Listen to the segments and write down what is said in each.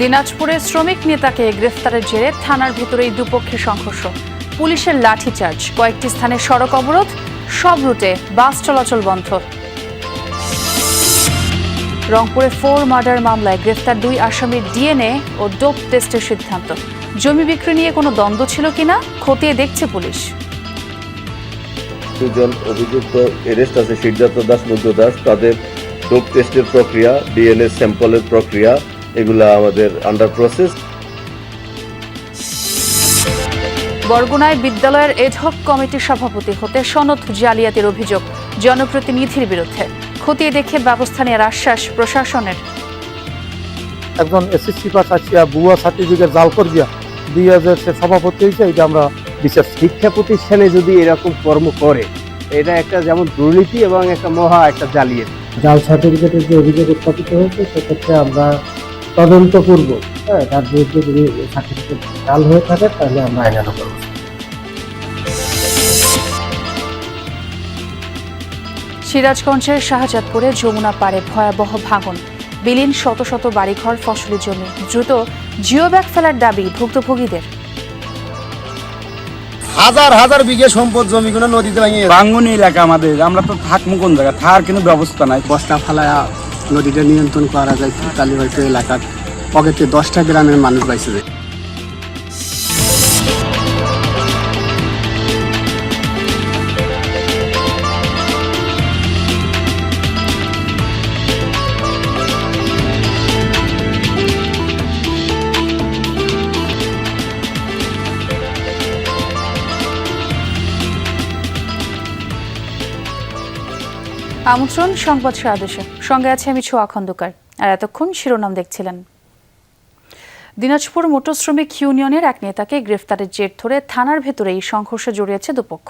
দিনাজপুরে শ্রমিক নেতাকে গ্রেফতারের জেরে থানার ভেতরেই দুপক্ষের সংঘর্ষ, পুলিশের লাঠিচার্জ, কয়েকটি স্থানে সড়ক অবরোধ, সব রুটে বাস চলাচল বন্ধ। রংপুরে 4 মার্ডার মামলায় গ্রেফতার 2 আসামির ডিএনএ ও ডোপ টেস্টের সিদ্ধান্ত। জমি বিক্রি নিয়ে কোনো দ্বন্দ্ব ছিল কিনা খতিয়ে দেখছে পুলিশ। 2 জন অভিযুক্ত অ্যারেস্ট আছে, সিদ্ধার্থ দাস, মুগ্ধ দাস। তাদের ডোপ টেস্টের প্রক্রিয়া, ডিএনএ স্যাম্পলের প্রক্রিয়া, এগুলা আমাদের আন্ডার প্রসেস। বরগুনায় বিদ্যালয়ের এডহক কমিটির সভাপতি হতে সনদ জালিয়াতির অভিযোগ জনপ্রতিনিধির বিরুদ্ধে, খতিয়ে দেখে ব্যবস্থা নেওয়ার আশ্বাস প্রশাসনের। একজন এসএসসি পাস আসিয়া ভুয়া সার্টিফিকেট জাল করিয়া 2000 সে সভাপতি হয়েছে, এটা আমরা বিশ্বাস। শিক্ষা প্রতিষ্ঠানে যদি এরকম কর্ম করে, এটা একটা যেমন দুর্নীতি এবং একটা মহা একটা জালিয়াতি। জাল সার্টিফিকেটের যে অভিযোগ উত্থাপিত হয়েছে সেক্ষেত্রে আমরা তদন্ত করব। তার বিরুদ্ধে যদি সার্টিফিকেট জাল হয়ে থাকে তাহলে আমরা আইনানুগ করব। সিরাজগঞ্জের শাহজাদপুরে যমুনা পাড়ে ভয়াবহ ভাঙন, বিলীন শত শত বাড়িঘর, ফসলি জমি। দ্রুত জিও ব্যাগ ফেলার দাবি ভুক্তভোগীদের। হাজার হাজার বিঘে সম্পদ জমিগুলো নদীতে ভাঙ্গনি এলাকা আমাদের, আমরা তো থাকবো কোন জায়গায়, থাকার কিন্তু ব্যবস্থা নাই। বস্তা ফালায়া নদীটা নিয়ন্ত্রণ করা যায়, তাহলে হয়তো এলাকার পকেটে 10টা গ্রামের মানুষ বাইছে যায়। আমন্ত্রণ সংবাদ সারাদেশে, সঙ্গে আছে আমি ছোয়া খন্দকার। আর এতক্ষণ শিরোনাম দেখছিলেন। দিনাজপুর মোটর শ্রমিক ইউনিয়নের এক নেতাকে গ্রেফতারের জের ধরে থানার ভেতরেই সংঘর্ষে জড়িয়েছে দুপক্ষ।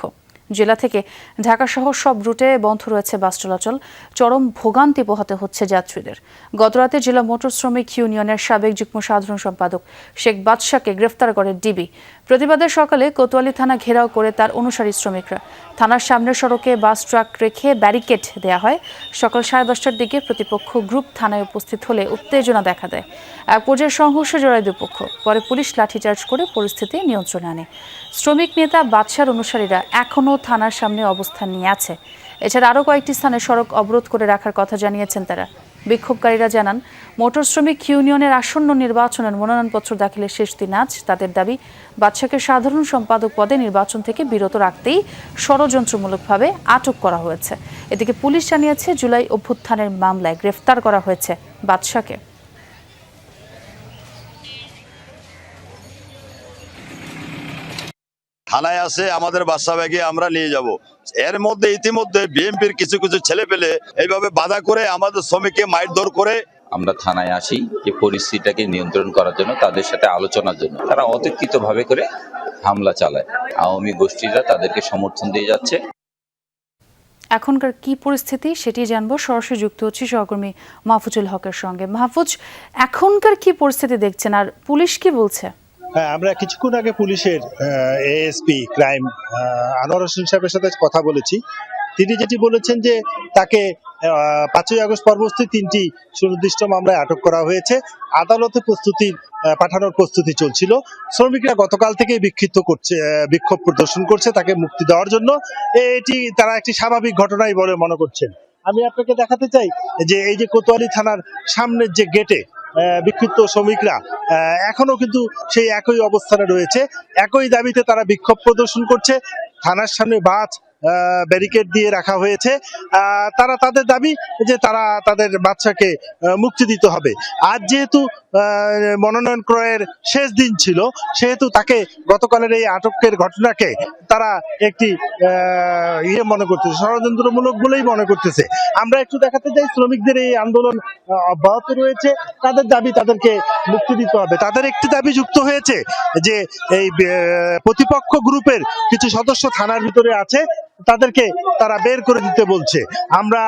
জেলা থেকে ঢাকা সহ সব রুটে বন্ধ রয়েছে বাস চলাচল, চরম ভোগান্তি পোহাতে হচ্ছে যাত্রীদের। গতরাতে জেলা মোটর শ্রমিক ইউনিয়নের সাবেক যুগ্ম সাধারণ সম্পাদক শেখ বাদশাকে গ্রেফতার করে ডিবি। প্রতিবাদের সকালে কোতোয়ালি থানা ঘেরাও করে তার অনুসারী শ্রমিকরা। থানার সামনের সড়কে বাস ট্রাক রেখে ব্যারিকেড দেওয়া হয়। সকাল 10:30টার দিকে প্রতিপক্ষ গ্রুপ থানায় উপস্থিত হলে উত্তেজনা দেখা দেয়। এক পর্যায়ে সংঘর্ষে জড়ায় দুপক্ষ। পরে পুলিশ লাঠিচার্জ করে পরিস্থিতি নিয়ন্ত্রণে আনে। শ্রমিক নেতা বাদশার অনুসারীরা এখনও থানার সামনে অবস্থান নিয়ে আছে। এছাড়া আরও কয়েকটি স্থানে সড়ক অবরোধ করে রাখার কথা জানিয়েছেন তারা। বিক্ষোভকারীরা জানান, মোটর শ্রমিক ইউনিয়নের আসন্ন নির্বাচনের মনোনয়নপত্র দাখিলের শেষ দিন আজ। তাদের দাবি, বাদশাকে সাধারণ সম্পাদক পদে নির্বাচন থেকে বিরত রাখতেই ষড়যন্ত্রমূলকভাবে আটক করা হয়েছে। এদিকে পুলিশ জানিয়েছে, জুলাই অভ্যুত্থানের মামলায় গ্রেফতার করা হয়েছে বাদশাকে। থানায় আছে, আমাদের বাসা ব্যাগে আমরা নিয়ে যাব। এর মধ্যে ইতিমধ্যে বিএনপির কিছু কিছু ছেলে পেলে এইভাবে বাধা করে আমাদের শ্রমিককে মারধর করে। আমরা থানায় আসি যে পরিস্থিতিটাকে নিয়ন্ত্রণ করার জন্য, তাদের সাথে আলোচনার জন্য। তারা অতর্কিতভাবে করে হামলা চালায়। আওয়ামী গোষ্ঠীরা তাদেরকে সমর্থন দিয়ে যাচ্ছে। এখনকার কি পরিস্থিতি সেটি জানবো, সরাসরি যুক্ত হচ্ছি সহকর্মী মাহফুজুল হকের সঙ্গে। মাহফুজ, এখনকার কি পরিস্থিতি দেখছেন আর পুলিশ কি বলছে? হ্যাঁ, আমরা কিছুক্ষণ আগে পুলিশের এএসপি ক্রাইম আনোয়ার হোসেন সাহেবের সাথে কথা বলেছি। তিনি যেটি বলেছেন যে তাকে 5ই আগস্ট পরবর্তী 3টি সুনির্দিষ্ট মামলায় আটক করা হয়েছে। আদালতে পাঠানোর প্রস্তুতি চলছিল। শ্রমিকরা গতকাল থেকে বিক্ষোভ প্রদর্শন করছে তাকে মুক্তি দেওয়ার জন্য। এটি তারা একটি স্বাভাবিক ঘটনাই বলে মনে করছেন। আমি আপনাকে দেখাতে চাই যে এই যে কোতোয়ালি থানার সামনের যে গেটে বিক্ষুব্ধ শ্রমিকরা এখনো কিন্তু সেই একই অবস্থানে রয়েছে, একই দাবিতে তারা বিক্ষোভ প্রদর্শন করছে। থানার সামনে বাস ব্যারিকেড দিয়ে রাখা হয়েছে। তারা তাদের দাবি যে তারা তাদের বাচ্চাকে মুক্তি দিতে হবে। আজ যেহেতু মনোনয়ন ক্রয়ের শেষ দিন ছিল, সেহেতু তাকে গতকালের এই আটকের ঘটনাকে তারা একটি মনে করতেছে, ষড়যন্ত্রমূলক বলেই মনে করতেছে। আমরা একটু দেখাতে চাই, শ্রমিকদের এই আন্দোলন অব্যাহত রয়েছে। তাদের দাবি তাদেরকে মুক্তি দিতে হবে। তাদের একটি দাবি যুক্ত হয়েছে যে এই প্রতিপক্ষ গ্রুপের কিছু সদস্য থানার ভিতরে আছে, তাদেরকে তারা বের করে দিতে বলছে। আমরা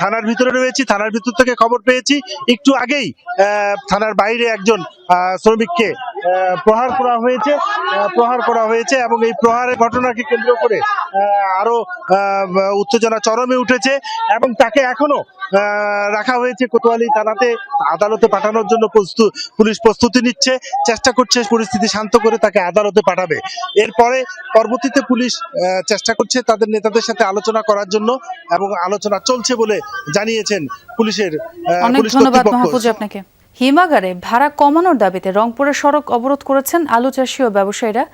থানার ভিতরে রয়েছি, থানার ভিতর থেকে খবর পেয়েছি একটু আগেই থানার বাইরে একজন শ্রমিককে প্রহার করা হয়েছে এবং এই প্রহারের ঘটনাকে কেন্দ্র করে আরো উত্তেজনা চরমে উঠেছে এবং তাকে এখনো রাখা হয়েছে কোতোয়ালি থানাতে, আদালতে পাঠানোর জন্য পুলিশ প্রস্তুতি নিচ্ছে, চেষ্টা করছে পরিস্থিতি শান্ত করে তাকে আদালতে পাঠাবে। এরপরে পরবর্তীতে পুলিশ চেষ্টা করছে তাদের নেতাদের সাথে আলোচনা করার জন্য এবং আলোচনা চলছে বলে জানিয়েছেন পুলিশের অনেক পুলিশ ধন্যবাদ কর্তৃপক্ষ। মাহফুজ আপনাকে। হিমাগারে ভাড়া কমানোর দাবিতে রংপুরের সড়ক অবরোধ করেছেন আলু চাষী ও ব্যবসায়ীরা।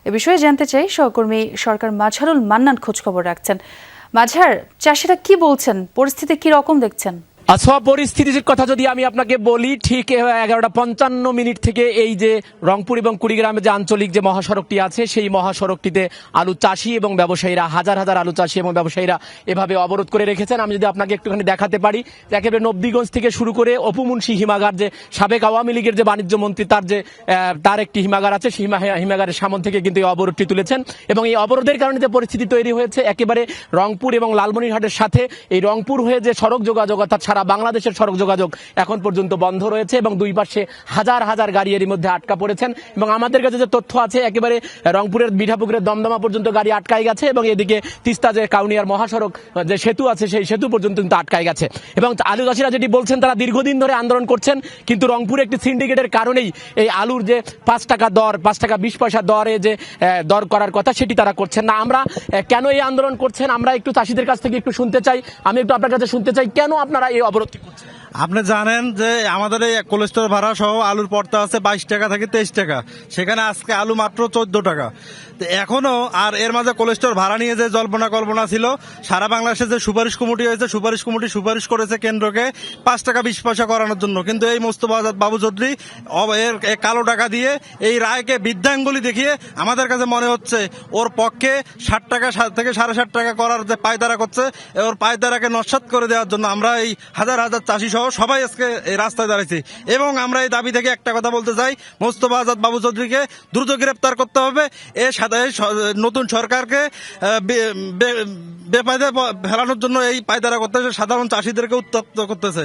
এ বিষয়ে জানতে চাই সহকর্মী সরকার মাঝহারুল মান্নান খোঁজখবর রাখছেন। মাঝহার, চাষিরা কি বলছেন, পরিস্থিতি কি রকম দেখছেন? পরিস্থিতির কথা যদি আমি আপনাকে বলি, ঠিক 11:55 থেকে এই যে রংপুর এবং কুড়িগ্রামে যে আঞ্চলিক যে মহাসড়কটি আছে সেই মহাসড়কটিতে আলু চাষি এবং ব্যবসায়ীরা, হাজার হাজার আলু চাষি এবং ব্যবসায়ীরা এভাবে অবরোধ করে রেখেছেন। আমি যদি আপনাকে একটুখানি দেখাতে পারি, একেবারে নবদিগঞ্জ থেকে শুরু করে অপু মুন্সি হিমাগার, যে সাবেক আওয়ামী লীগের যে বাণিজ্য মন্ত্রী তার একটি হিমাগার আছে, সেই হিমাগারের সামন থেকে কিন্তু এই অবরোধটি তুলেছেন। এবং এই অবরোধের কারণে যে পরিস্থিতি তৈরি হয়েছে, একেবারে রংপুর এবং লালমনিরহাটের সাথে এই রংপুর হয়ে যে সড়ক যোগাযোগ, অর্থাৎ সারা বাংলাদেশের সড়ক যোগাযোগ এখন পর্যন্ত বন্ধ রয়েছে এবং দুই পাশে হাজার হাজার গাড়ি এর মধ্যে আটকা পড়েছেন। এবং আমাদের কাছে যে তথ্য আছে, একেবারে রংপুরের মিঠাপুকুরের দমদমা পর্যন্ত গাড়ি আটকায় গেছে এবং এদিকে তিস্তা যে কাউনিয়ার মহাসড়ক যে সেতু আছে সেই সেতু পর্যন্ত কিন্তু আটকায় গেছে। এবং আলু চাষিরা যেটি বলছেন, তারা দীর্ঘদিন ধরে আন্দোলন করছেন, কিন্তু রংপুরে একটি সিন্ডিকেটের কারণেই এই আলুর যে 5 টাকা দর, 5 টাকা 20 পয়সা দরে যে দর করার কথা সেটি তারা করছেন না। আমরা কেন এই আন্দোলন করছেন, আমরা একটু চাষিদের কাছ থেকে একটু শুনতে চাই। আমি একটু আপনার কাছে শুনতে চাই, কেন আপনারা এই অবরোধটি করছেন? আপনি জানেন যে আমাদের এই কোলেস্টোর ভাড়া সহ আলুর পড়তা আছে 22 টাকা থেকে 23 টাকা, সেখানে আজকে আলু মাত্র 14 টাকা। এখনো আর এর মাঝে কোলেস্টোর ভাড়া নিয়ে যে জল্পনা কল্পনা ছিল, সারা বাংলাদেশে যে সুপারিশ কমিটি হয়েছে, সুপারিশ কমিটি সুপারিশ করেছে কেন্দ্রকে 5 টাকা 20 পয়সা করানোর জন্য, কিন্তু এই মোস্তফা আজাদ বাবু চৌধুরী এর কালো টাকা দিয়ে এই রায়কে বৃদ্ধাঙ্গুলি দেখিয়ে আমাদের কাছে মনে হচ্ছে ওর পক্ষে 60 টাকা থেকে 60.5 টাকা করার যে পায়তারা করছে, ওর পায়তারাকে নস্যাৎ করে দেওয়ার জন্য আমরা এই হাজার হাজার চাষি সহ সবাই আজকে এই রাস্তায় দাঁড়িয়েছি। এবং আমরা এই দাবি থেকে একটা কথা বলতে চাই, মোস্তফা আজাদ বাবু চৌধুরীকে দ্রুত গ্রেপ্তার করতে হবে। নতুন সরকারকে বেপায়দা ফেলানোর জন্য এই পায়তারা করতেছে, সাধারণ চাষিদেরকে উত্তপ্ত করতেছে।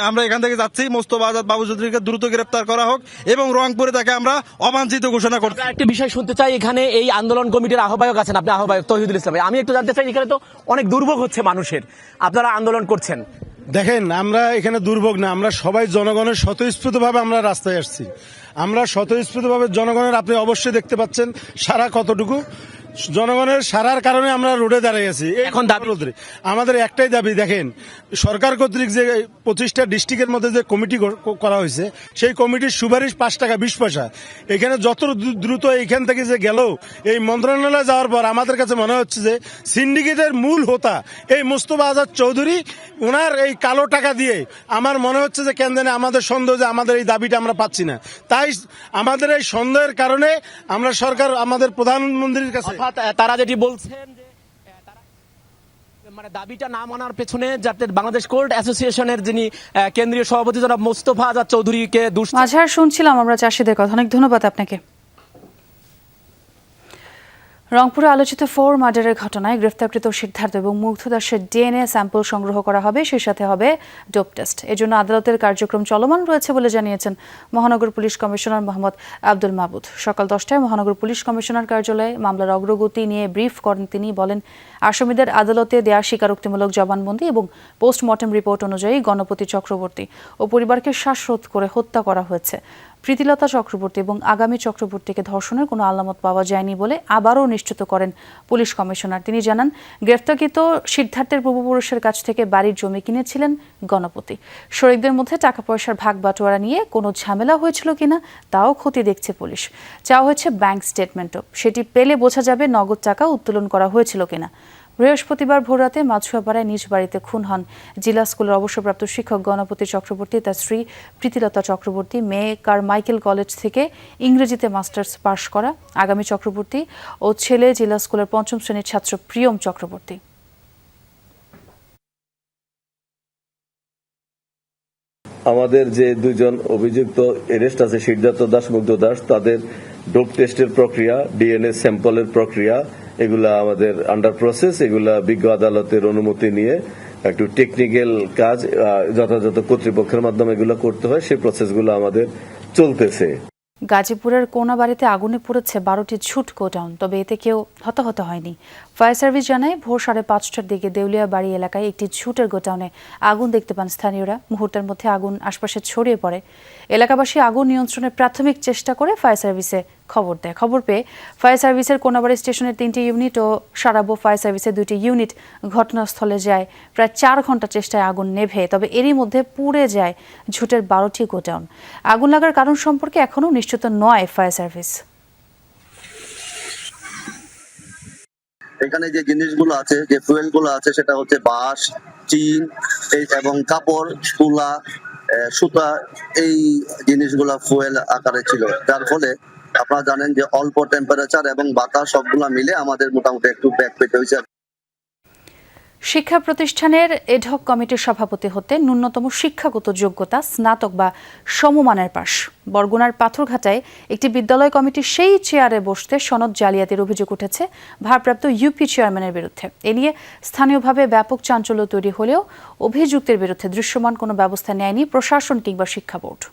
আমরা এখান থেকে যাচ্ছি, মোস্তফা আজাদ বাবু চৌধুরীকে দ্রুত গ্রেপ্তার করা হোক এবং রংপুরে তাকে আমরা অবাঞ্ছিত ঘোষণা করছি। একটা বিষয় শুনতে চাই, এখানে এই আন্দোলন কমিটির আহ্বায়ক আছেন, আপনি আহ্বায়ক তৌহিদুল ইসলাম। আমি একটু জানতে চাই, এখানে তো অনেক দুর্ভোগ হচ্ছে মানুষের, আপনারা আন্দোলন করছেন। দেখেন, আমরা এখানে দুর্ভোগ না, আমরা সবাই জনগণের স্বতঃস্ফূর্তভাবে আমরা রাস্তায় আসছি। আমরা স্বতঃস্ফূর্তভাবে জনগণের, আপনি অবশ্যই দেখতে পাচ্ছেন সারা কতটুকু, জনগণের সারার কারণে আমরা রোডে দাঁড়িয়ে আছি। এখন দাবি আমাদের একটাই দাবি, দেখেন সরকার কর্তৃক যে 25টা ডিস্ট্রিক্টের মধ্যে যে কমিটি করা হয়েছে, সেই কমিটির সুপারিশ 5 টাকা 20 পয়সা। এখানে যত দ্রুত এইখান থেকে যে গেল, এই মন্ত্রণালয়ে যাওয়ার পর আমাদের কাছে মনে হচ্ছে যে সিন্ডিকেটের মূল হোতা এই মোস্তফা আজাদ চৌধুরী, ওনার এই কালো টাকা দিয়ে আমার মনে হচ্ছে যে কেন জানে আমাদের সন্দেহ যে আমাদের এই দাবিটা আমরা পাচ্ছি না। তাই আমাদের এই সন্দেহের কারণে আমরা সরকার, আমাদের প্রধানমন্ত্রীর কাছে, তারা যেটি বলছেন যে মানে দাবিটা না মানার পেছনে যাতে বাংলাদেশ কোল্ড অ্যাসোসিয়েশনের যিনি কেন্দ্রীয় সভাপতি জনাব মোস্তফা আজাদ চৌধুরীকে মাঝহার শুনছিলাম আমরা চাষিদের কথা। অনেক ধন্যবাদ আপনাকে। রংপুরে আলোচিত 4 মার্ডারের ঘটনায় গ্রেফতারকৃত সিদ্ধার্থ এবং মুগ্ধ দাসের ডিএনএ স্যাম্পল সংগ্রহ করা হবে, সেই সাথে হবে ডোপ টেস্ট। এজন্য আদালতের কার্যক্রম চলমান রয়েছে বলে জানিয়েছেন মহানগর পুলিশ কমিশনার মোহাম্মদ আব্দুল মাবুদ। সকাল 10টায় মহানগর পুলিশ কমিশনার কার্যালয়ে মামলার অগ্রগতি নিয়ে ব্রিফ করেন তিনি। বলেন, আসামিদের আদালতে দেয়া স্বীকারোক্তিমূলক জবানবন্দি এবং পোস্টমর্টেম রিপোর্ট অনুযায়ী গণপতি চক্রবর্তী ও পরিবারকে শ্বাসরোধ করে হত্যা করা হয়েছে। প্রীতিলতা চক্রবর্তী এবং আগামী চক্রবর্তীকে ধর্ষণের কোনো আলামত পাওয়া যায়নি বলে আবারও নিশ্চিত করেন পুলিশ কমিশনার। তিনি জানান, গ্রেফতারকৃত সিদ্ধার্থের পূর্বপুরুষের কাছ থেকে বাড়ির জমি কিনেছিলেন গণপতি। শরিকদের মধ্যে টাকা পয়সার ভাগ বাটোয়ারা নিয়ে কোনো ঝামেলা হয়েছিল কিনা তাও খতিয়ে দেখছে পুলিশ। চাওয়া হয়েছে ব্যাংক স্টেটমেন্টও, সেটি পেলে বোঝা যাবে নগদ টাকা উত্তোলন করা হয়েছিল কিনা। বৃহস্পতিবার ভোররাতে মাছুয়াপাড়ায় নিজ বাড়িতে খুন হন জেলা স্কুলের অবসরপ্রাপ্ত শিক্ষক গণপতি চক্রবর্তী, তার স্ত্রী প্রীতিলতা চক্রবর্তী, মেয়ে কারমাইকেল কলেজ থেকে ইংরেজিতে মাস্টার্স পাশ করা আগামী চক্রবর্তী ও ছেলে জেলা স্কুলের 5ম শ্রেণীর ছাত্র প্রিয়ম চক্রবর্তী। আমাদের যে 2 জন অভিযুক্ত এরেস্ট আছে, সিদ্ধার্থ দাস, মুগ্ধ দাস, তাদের ডোপ টেস্টের প্রক্রিয়া, ডিএনএ স্যাম্পলের প্রক্রিয়া, এগুলা আমাদের আন্ডার প্রসেস। এগুলা বিজ্ঞ আদালতের অনুমতি নিয়ে একটু টেকনিক্যাল কাজ যথাযথ কর্তৃপক্ষের মাধ্যমে এগুলো করতে হয়, সেই প্রসেসগুলো আমাদের চলতেছে। গাজীপুরের কোনাবাড়িতে আগুনে পুড়েছে 12টি ঝুট গোডাউন, তবে এতে কেউ হতাহত হয়নি। ফায়ার সার্ভিস জানায় ভোর 5:30টার দিকে দেউলিয়াবাড়ি এলাকায় একটি ঝুটের গোডাউনে আগুন দেখতে পান স্থানীয়রা। মুহূর্তের মধ্যে আগুন আশপাশে ছড়িয়ে পড়ে। এলাকাবাসী আগুন নিয়ন্ত্রণের প্রাথমিক চেষ্টা করে ফায়ার সার্ভিসে খবর দেয়। খবর পেয়ে ফায়ার সার্ভিসের কোনাবাড়ি স্টেশনের 3টি ইউনিট ও সারাবো ফায়ার সার্ভিসের 2টি ইউনিট ঘটনাস্থলে যায়। প্রায় 4 ঘন্টা চেষ্টায় আগুন নেভে, তবে এরই মধ্যে পুড়ে যায় ঝুটের 12টি গোডাউন। আগুন লাগার কারণ সম্পর্কে এখনও নিশ্চিত নয় ফায়ার সার্ভিস। এখানে যে জিনিসগুলো আছে, যে ফুয়েল গুলো আছে, সেটা হচ্ছে বাঁশ, টিন এবং কাপড়, তুলা, সুতা, এই জিনিসগুলা ফুয়েল আকারে ছিল। যার ফলে আপনারা জানেন যে অল্প টেম্পারেচার এবং বাতাস সবগুলা মিলে আমাদের মোটামুটি একটু ব্যাক পেতে হয়েছে। শিক্ষা প্রতিষ্ঠানের এডহক কমিটির সভাপতি হতে ন্যূনতম শিক্ষাগত যোগ্যতা স্নাতক বা সমমানের পাশ। বরগুনার পাথরঘাটায় একটি বিদ্যালয় কমিটির সেই চেয়ারে বসতে সনদ জালিয়াতির অভিযোগ উঠেছে ভারপ্রাপ্ত ইউপি চেয়ারম্যানের বিরুদ্ধে। এ নিয়ে স্থানীয়ভাবে ব্যাপক চাঞ্চল্য তৈরি হলেও অভিযুক্তের বিরুদ্ধে দৃশ্যমান কোনো ব্যবস্থা নেয়নি প্রশাসন কিংবা শিক্ষা বোর্ড।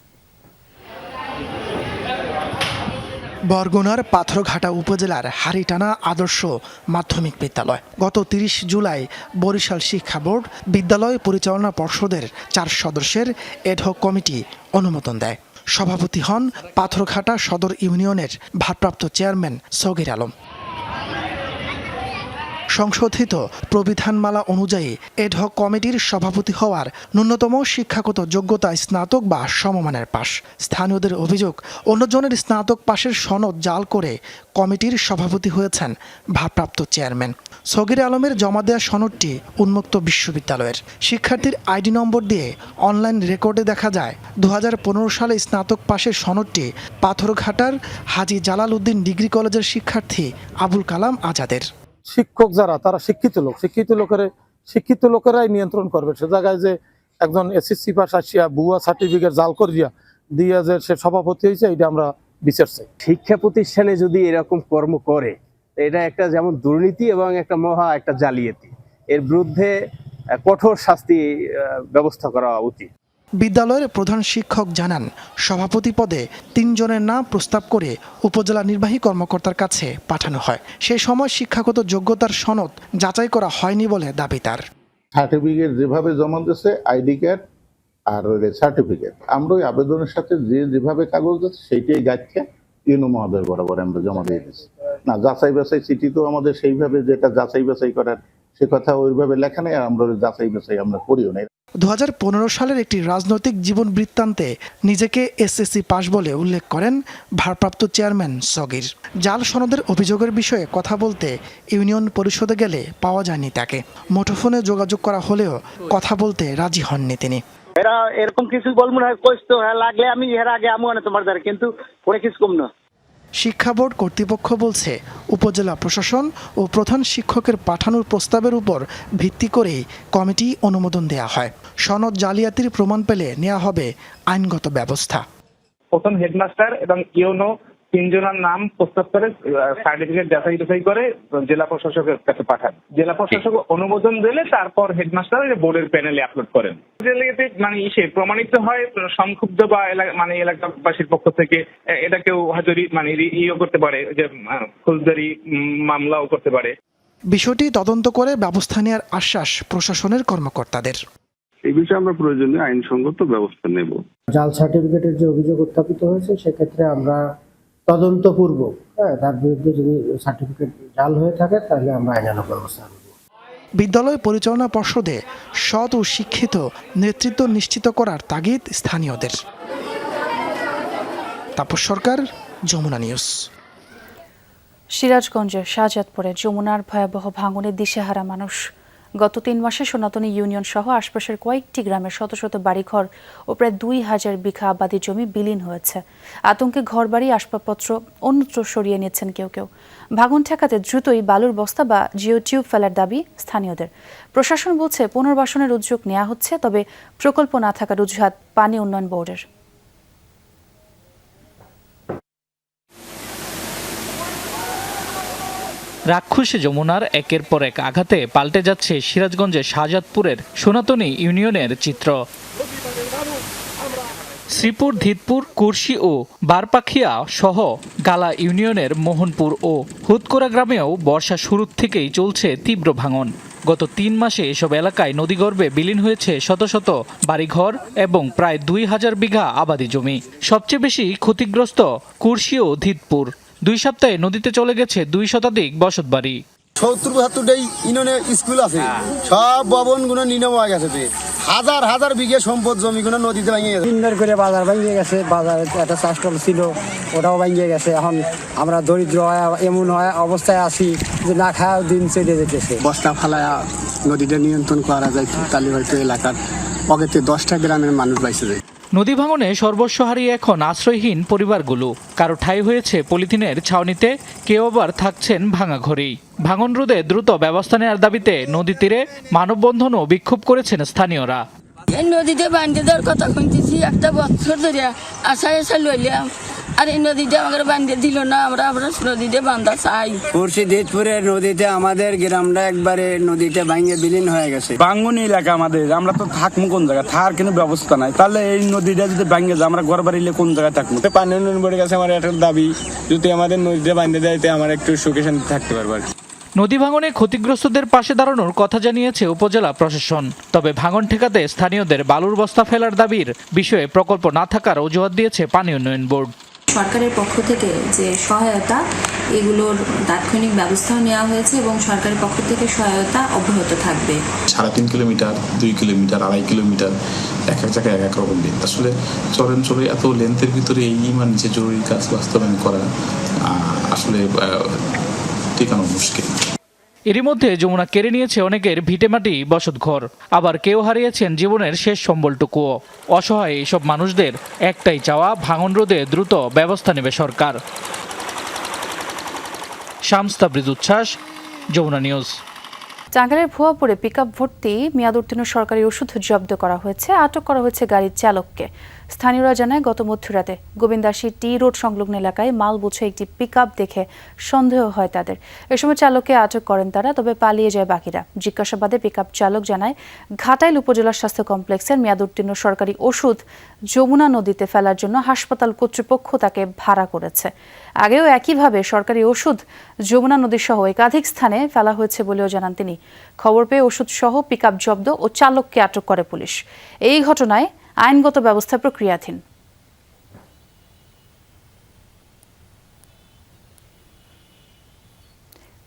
বরগুনার পাথরঘাটা উপজেলার হারিটানা আদর্শ মাধ্যমিক বিদ্যালয় গত 30 জুলাই বরিশাল শিক্ষা বোর্ড বিদ্যালয় পরিচালনা পর্ষদের 4 সদস্যের এডহক কমিটি অনুমোদন দেয়। সভাপতি হন পাথরঘাটা সদর ইউনিয়নের ভারপ্রাপ্ত চেয়ারম্যান সগির আলম। সংশোধিত প্রবিধানমালা অনুযায়ী এডহক কমিটির সভাপতি হওয়ার ন্যূনতম শিক্ষাগত যোগ্যতা স্নাতক বা সমমানের পাশ। স্থানীয়দের অভিযোগ, অন্যজনের স্নাতক পাশের সনদ জাল করে কমিটির সভাপতি হয়েছেন ভারপ্রাপ্ত চেয়ারম্যান। সগির আলমের জমা দেওয়া সনদটি উন্মুক্ত বিশ্ববিদ্যালয়ের। শিক্ষার্থীর আইডি নম্বর দিয়ে অনলাইন রেকর্ডে দেখা যায় 2015 সালে স্নাতক পাশের সনদটি পাথরঘাটার হাজী জালাল উদ্দিন ডিগ্রি কলেজের শিক্ষার্থী আবুল কালাম আজাদের। শিক্ষক যারা, তারা শিক্ষিত লোকেরাই নিয়ন্ত্রণ করবে। সে জায়গায় যে একজন এসএসসি পাস আসিয়া ভুয়া সার্টিফিকেট জাল করিয়া দিয়ে যে সে সভাপতি হয়েছে, এটা আমরা বিচার চাই। শিক্ষা প্রতিষ্ঠানে যদি এরকম কর্ম করে, এটা একটা যেমন দুর্নীতি এবং একটা মহা একটা জালিয়াতি। এর বিরুদ্ধে কঠোর শাস্তি ব্যবস্থা করা উচিত। বিদ্যালয়ের প্রধান শিক্ষক জানান, সভাপতি পদে 3 জনের নাম প্রস্তাব করে উপজেলা নির্বাহী কর্মকর্তার কাছে পাঠানো হয়। সেই সময় শিক্ষাগত যোগ্যতার সনদ যাচাই করা হয়নি বলে দাবি তার। সার্টিফিকেট যেভাবে জমা দিয়েছে, আইডি কার্ড আর সার্টিফিকেট, আমরা ওই আবেদনের সাথে যেভাবে কাগজ আছে সেইটাই গাইছে ইউনো মহোদয় বরাবর আমরা জমা দিয়ে দিচ্ছি। না, যাচাই বাছাই চিঠি তো আমাদের সেইভাবে যেটা যাচাই বাছাই করার সে কথা ওইভাবে লেখা নেই, আর আমরা যাচাই বাছাই আমরা করিও না। 2015 সালের একটি রাজনৈতিক জীবন বৃত্তান্তে নিজেকে এসএসসি পাস বলে উল্লেখ করেন ভারপ্রাপ্ত চেয়ারম্যান সগির। জাল সনদের অভিযোগের বিষয়ে কথা বলতে ইউনিয়ন পরিষদে গেলে পাওয়া যায়নি তাকে। মুঠোফোনে যোগাযোগ করা হলেও কথা বলতে রাজি হননি তিনি। এরা এরকম কিছু বলবো না, কইতো হ্যাঁ লাগলে আমি এর আগে আমু না তোমার দ্বারা, কিন্তু পরে কিছু কম না। শিক্ষা বোর্ড কর্তৃপক্ষ বলছে, উপজেলা প্রশাসন ও প্রধান শিক্ষকের পাঠানোর প্রস্তাবের উপর ভিত্তি করেই কমিটি অনুমোদন দেয়া হয়। সনদ জালিয়াতির প্রমাণ পেলে নেওয়া হবে আইনগত ব্যবস্থা। প্রথম হেডমাস্টার এবং ইউনো 3 জনের নাম প্রস্তাব করে সার্টিফিকেট যাচাই করে জেলা প্রশাসকের কাছে পাঠান। জেলা প্রশাসক অনুমোদন দিলে তারপর হেডমাস্টার বোর্ডের প্যানেলে আপলোড করেন। মানে প্রমাণিত হয় সংক্ষুব্ধ বা এলাকাবাসীর পক্ষ থেকে এটা কেউ হয়তো মানে ইয়ে করতে পারে, যে ফৌজদারি মামলাও করতে পারে। বিষয়টি তদন্ত করে ব্যবস্থা নেওয়ার আশ্বাস প্রশাসনের কর্মকর্তাদের। এই বিষয়ে আমরা প্রয়োজনীয় আইনসঙ্গত ব্যবস্থা নেব। জাল সার্টিফিকেটের যে অভিযোগ উত্থাপিত হয়েছে, সেক্ষেত্রে আমরা তদন্তপূর্বক তার বিরুদ্ধে যদি সার্টিফিকেট জাল হয়ে থাকে তাহলে আমরা আইনানুগ ব্যবস্থা নেব। বিদ্যালয় পরিচালনা পর্ষদে সৎ ও শিক্ষিত নেতৃত্ব নিশ্চিত করার তাগিদ স্থানীয়দের। তাপস সরকার, যমুনা নিউজ। সিরাজগঞ্জের শাহজাদপুরে যমুনার ভয়াবহ ভাঙনে দিশেহারা মানুষ। গত 3 মাসে সনাতনী ইউনিয়ন সহ আশপাশের কয়েকটি গ্রামের শত শত বাড়িঘর ও প্রায় 2000 বিঘা আবাদি জমি বিলীন হয়েছে। আতঙ্কে ঘরবাড়ি আসবাবপত্র অন্যত্র সরিয়ে নিচ্ছেন কেউ কেউ। ভাঙন ঠেকাতে দ্রুতই বালুর বস্তা বা জিও টিউব ফেলার দাবি স্থানীয়দের। প্রশাসন বলছে পুনর্বাসনের উদ্যোগ নেওয়া হচ্ছে, তবে প্রকল্প না থাকার অজুহাত পানি উন্নয়ন বোর্ডের। রাক্ষসী যমুনার একের পর এক আঘাতে পাল্টে যাচ্ছে সিরাজগঞ্জের শাহজাদপুরের সনাতনী ইউনিয়নের চিত্র। শ্রীপুর, ধিতপুর, কুরশি ও বারপাখিয়া সহ গালা ইউনিয়নের মোহনপুর ও হুদকোরা গ্রামেও বর্ষা শুরু থেকেই চলছে তীব্র ভাঙন। গত ৩ মাসে এসব এলাকায় নদীগর্ভে বিলীন হয়েছে শত শত বাড়িঘর এবং প্রায় ২,০০০ বিঘা আবাদি জমি। সবচেয়ে বেশি ক্ষতিগ্রস্ত কুরশি ও ধিতপুর। 2 সপ্তাহে নদীতে চলে গেছে 2 শতাধিক বসতবাড়ি। ৭০-৭২টাই ইউনিয়নে স্কুল আছে, সব ভবনগুলো নিলাম হয়ে গেছে। হাজার হাজার বিঘে সম্পদ জমিগুলো নদীতে ভেঙে গেছে। সুন্দর করে বাজার ভেঙে গেছে, বাজারে একটা চাষটল ছিল ওটাও ভেঙে গেছে। এখন আমরা দরিদ্র হয় এমন হয় অবস্থায় আছি যে না খাওয়া দিন চলে যেতেছে। বস্তা ফালায়া নদীটা নিয়ন্ত্রণ করা যায় তাহলে হয়তো এলাকার অগেতে 10টা গ্রামের মানুষ বাইসে যায়। নদী ভাঙনে সর্বস্ব হারিয়ে এখন আশ্রয়হীন পরিবারগুলো। কারো ঠাঁই হয়েছে পলিথিনের ছাউনিতে, কেউ আবার থাকছেন ভাঙা ঘরেই। ভাঙন রোধে দ্রুত ব্যবস্থা নেওয়ার দাবিতে নদী তীরে মানববন্ধন ও বিক্ষোভ করেছেন স্থানীয়রা। এই নদীতে বান্ধে দেওয়ার কথা শুনতেছি, একটা বছর ধরে আশায় লইলাম, আর এই নদীতে আমাদের বান্ধে দিল না। আমরা নদীতে বান্ধা চাই। মুর্শিদাবাদের নদীতে আমাদের গ্রামটা একবারে নদীতে ভাঙে বিলীন হয়ে গেছে। বাঙ্গনি এলাকা আমাদের, আমরা তো থাকবো কোন জায়গায়? থাকার কোনো ব্যবস্থা নাই। তাহলে এই নদীটা যদি ভাঙে যায় আমরা ঘর বাড়িলে কোন জায়গায় থাকবো? পানি উন্নয়ন বোর্ডের কাছে আমার একটা দাবি, যদি আমাদের নদীতে বান্ধে দেয় আমার একটু সুখে শান্তি থাকতে পারবো আর কি। নদী ভাঙনে ক্ষতিগ্রস্তদের পাশে দাঁড়ানোর কথা জানিয়েছে উপজেলা প্রশাসন। তবে ভাঙন ঠেকাতে স্থানীয়দের বালুর বস্তা ফেলার দাবির বিষয়ে প্রকল্প না থাকার অজুহাত দিয়েছে পানি উন্নয়ন বোর্ড। সরকারের পক্ষ থেকে যে সহায়তা, এগুলোর তাৎক্ষণিক ব্যবস্থাও নেওয়া হয়েছে এবং সরকারের পক্ষ থেকে সহায়তা অব্যাহত থাকবে। 3.5 কিলোমিটার, 2 কিলোমিটার, 2.5 কিলোমিটার, এক এক জায়গায় এক এক রকম লেন্থ। আসলে চরে এত লেন্থের ভিতরে এই যে জরুরি কাজ বাস্তবায়ন করা আসলে টিকানো মুশকিল। এরই মধ্যে যমুনা কেড়ে নিয়েছে অনেকের ভিটেমাটি, বসতঘর, আবার কেউ হারিয়েছেন জীবনের শেষ সম্বলটুকুও। অসহায় এইসব মানুষদের একটাই চাওয়া, ভাঙন রোধে দ্রুত ব্যবস্থা নেবে সরকার। শামস তাবরিজ উচ্ছ্বাস, যমুনা নিউজ। টাঙ্গাইলের ভুয়াপুরে পিকআপ ভর্তি মেয়াদোত্তীর্ণ সরকারি ওষুধ জব্দ করা হয়েছে। আটক করা হয়েছে গাড়ির চালককে। স্থানীয়রা জানায়, গত মধ্যরাতে গোবিন্দাসী টি রোড সংলগ্ন এলাকায় মাল বোঝা একটি পিকআপ দেখে সন্দেহ হয় তাদের। এ সময় চালককে আটক করেন তারা, তবে পালিয়ে যায় বাকিরা। জিজ্ঞাসাবাদে পিকআপ চালক জানায়, ঘাটাইল উপজেলা স্বাস্থ্য কমপ্লেক্সের মেয়াদোত্তীর্ণ সরকারি ওষুধ যমুনা নদীতে ফেলার জন্য হাসপাতাল কর্তৃপক্ষ তাকে ভাড়া করেছে। আগেও একইভাবে সরকারি ওষুধ যমুনা নদীসহ একাধিক স্থানে ফেলা হয়েছে বলেও জানান তিনি। খবর পেয়ে ওষুধসহ পিকআপ জব্দ ও চালককে আটক করে পুলিশ। এই ঘটনায় আইনগত ব্যবস্থা প্রক্রিয়াধীন।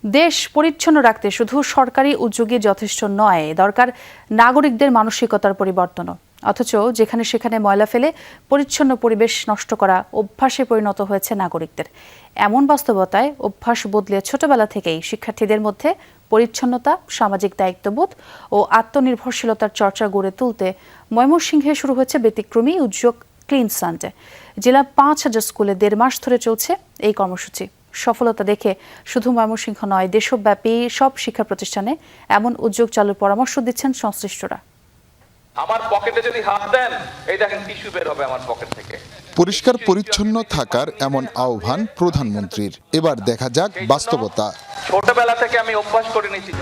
দেশ পরিচ্ছন্ন রাখতে শুধু সরকারি উদ্যোগই যথেষ্ট নয়, দরকার নাগরিকদের মানসিকতার পরিবর্তনও। অথচ যেখানে সেখানে ময়লা ফেলে পরিচ্ছন্ন পরিবেশ নষ্ট করা অভ্যাসে পরিণত হয়েছে নাগরিকদের। এমন বাস্তবতায় অভ্যাস বদলে ছোটবেলা থেকেই শিক্ষার্থীদের মধ্যে পরিচ্ছন্নতা, সামাজিক দায়িত্ববোধ ও আত্মনির্ভরশীলতার চর্চা গড়ে তুলতে ময়মনসিংহে শুরু হয়েছে ব্যতিক্রমী উদ্যোগ ক্লিন সানডে। জেলা 5,000 স্কুলে 1.5 মাস ধরে চলছে এই কর্মসূচি। সফলতা দেখে শুধু ময়মনসিংহ নয়, দেশব্যাপী সব শিক্ষা প্রতিষ্ঠানে এমন উদ্যোগ চালুর পরামর্শ দিচ্ছেন সংশ্লিষ্টরা। আমার পকেটে যদি হাত দেন, এই দেখেন টিস্যু বের হবে আমার পকেট থেকে। পরিষ্কার পরিচ্ছন্ন থাকার এমন আহ্বান প্রধানমন্ত্রীর। এবার দেখা যাক বাস্তবতা। ছোটবেলা থেকে আমি অভ্যাস করে নিয়েছি।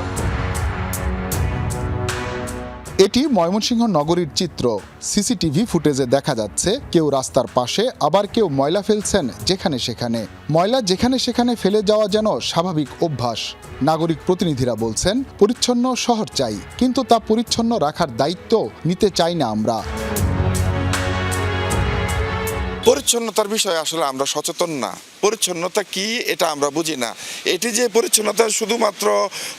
এটি ময়মনসিংহ নগরীর চিত্র। সিসিটিভি ফুটেজে দেখা যাচ্ছে কেউ রাস্তার পাশে, আবার কেউ ময়লা ফেলছেন যেখানে সেখানে। ময়লা যেখানে সেখানে ফেলে যাওয়া যেন স্বাভাবিক অভ্যাস। নাগরিক প্রতিনিধিরা বলছেন, পরিচ্ছন্ন শহর চাই, কিন্তু তা পরিচ্ছন্ন রাখার দায়িত্ব নিতে চাই না আমরা। পরিচ্ছন্নতার বিষয়ে আসলে আমরা সচেতন না। পরিচ্ছন্নতা কি এটা আমরা বুঝি না। এটি যে পরিচ্ছন্নতা শুধুমাত্র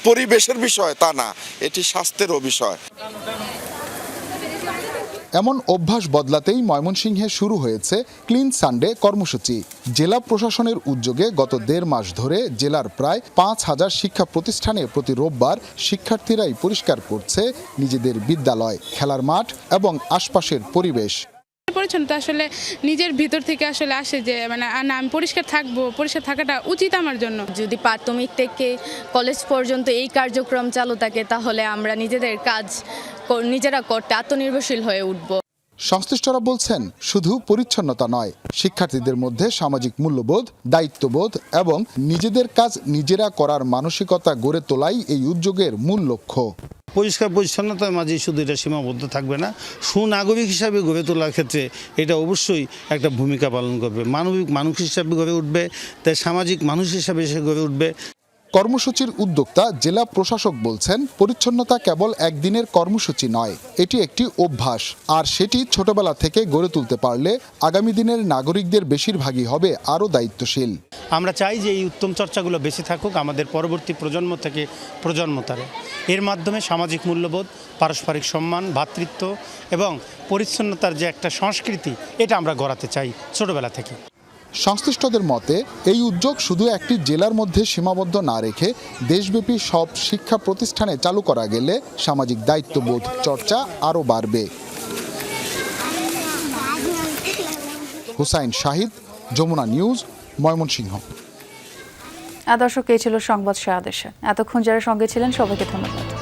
পরিবেশের বিষয় তা না, এটি স্বাস্থ্যেরও বিষয়। এমন অভ্যাস বদলাতেই ময়মনসিংহে শুরু হয়েছে ক্লিন সানডে কর্মসূচি। জেলা প্রশাসনের উদ্যোগে গত 1.5 মাস ধরে জেলার প্রায় 5,000 শিক্ষা প্রতিষ্ঠানে প্রতি রোববার শিক্ষার্থীরাই পরিষ্কার করছে নিজেদের বিদ্যালয়, খেলার মাঠ এবং আশপাশের পরিবেশ। পরিচ্ছন্নতা আসলে নিজের ভিতর থেকে আসলে আসে, যে মানে আমি পরিষ্কার থাকবো, পরিষ্কার থাকাটা উচিত আমার জন্য। যদি প্রাথমিক থেকে কলেজ পর্যন্ত এই কার্যক্রম চালু থাকে, তাহলে আমরা নিজেদের কাজ নিজেরা করতে আত্মনির্ভরশীল হয়ে উঠব। সংশ্লিষ্টরা বলছেন, শুধু পরিচ্ছন্নতা নয়, শিক্ষার্থীদের মধ্যে সামাজিক মূল্যবোধ, দায়িত্ববোধ এবং নিজেদের কাজ নিজেরা করার মানসিকতা গড়ে তোলাই এই উদ্যোগের মূল লক্ষ্য। পরিষ্কার পরিচ্ছন্নতার মাঝেই শুধু এটা সীমাবদ্ধ থাকবে না, সুনাগরিক হিসাবে গড়ে তোলার ক্ষেত্রে এটা অবশ্যই একটা ভূমিকা পালন করবে। মানবিক মানুষ হিসাবে গড়ে উঠবে, তাই সামাজিক মানুষ হিসাবে সে গড়ে উঠবে। কর্মসূচির উদ্যোক্তা জেলা প্রশাসক বলছেন, পরিচ্ছন্নতা কেবল একদিনের কর্মসূচি নয়, এটি একটি অভ্যাস, আর সেটি ছোটবেলা থেকে গড়ে তুলতে পারলে আগামী দিনের নাগরিকদের বেশিরভাগই হবে আরও দায়িত্বশীল। আমরা চাই যে এই উত্তম চর্চাগুলো বেঁচে থাকুক আমাদের পরবর্তী প্রজন্ম থেকে প্রজন্মতারে। এর মাধ্যমে সামাজিক মূল্যবোধ, পারস্পরিক সম্মান, ভ্রাতৃত্ব এবং পরিচ্ছন্নতার যে একটা সংস্কৃতি, এটা আমরা গড়াতে চাই ছোটবেলা থেকে। সংশ্লিষ্টদের মতে এই উদ্যোগ শুধু একটি জেলার মধ্যে সীমাবদ্ধ না রেখে দেশব্যাপী সব শিক্ষা প্রতিষ্ঠানে চালু করা গেলে সামাজিক দায়িত্ববোধ চর্চা আরও বাড়বে। হুসাইন শাহিদ, যমুনা নিউজ, ময়মনসিংহ। দর্শক, এই ছিল সংবাদ সারাদেশে। এতক্ষণ যারা সঙ্গে ছিলেন সবাইকে ধন্যবাদ।